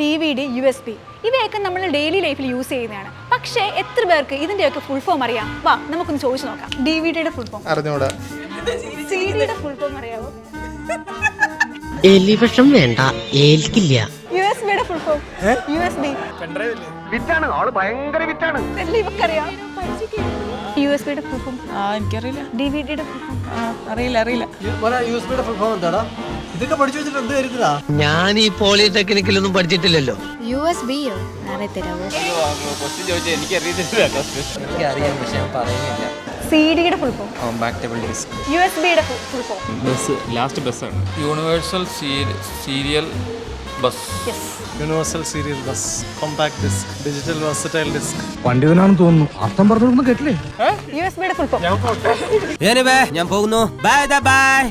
DVD, USB ഇവയൊക്കെ നമ്മൾ daily ലൈഫിൽ യൂസ് ചെയ്യുന്നതാണ്. പക്ഷേ എത്ര പേർക്ക് ഇതിൻ്റെയൊക്കെ ഫുൾ ഫോം അറിയാം? വാ നമുക്കൊന്ന് ചോദിച്ചു നോക്കാം. DVDയുടെ ഫുൾ ഫോം അറിഞ്ഞൂടാ. CDയുടെ ഫുൾ ഫോം അറിയാവോ? എലിവിഷം വേണ്ട, ഏൽക്കില്ല. USBയുടെ ഫുൾ ഫോം USB. വിറ്റാണ് ആള് ഭയങ്കര വിറ്റാണ്. ഇവക്കറിയാം. USBയുടെ ഫുൾ ഫോം എനിക്കറിയില്ല. DVDയുടെ ഫുൾ ഫോം അറിയില്ല. യൂസ്ബിയുടെ ഫുൾ ഫോം എന്താടാ? ഇതൊക്കെ പഠിച്ചു വെച്ചിട്ട് എന്ത് കരുതാ? ഞാൻ ഈ പോളിടെക്നിക്കിലൊന്നും പഠിച്ചിട്ടില്ലല്ലോ. USBയോ അറിയത്തില്ലാവോ? എനിക്കറിയാം, പക്ഷെ ഞാൻ പറയുന്നില്ല. CDയുടെ ഫുൾ ഫോം കോമ്പാക്റ്റബിൾ ഡിസ്ക്. USBയുടെ ഫുൾ ഫോം ലാസ്റ്റ് ബസ്സാണ് universal serial bus. Universal serial bus, compact disc, digital versatile disc. പണ്ഡിതനാണെന്ന് തോന്നുന്നു. അർത്ഥം പറഞ്ഞൊന്നും കേട്ടില്ലേ? USBയുടെ ഫുൾ ഫോം ഞാൻ പോകുന്നു. ബൈ.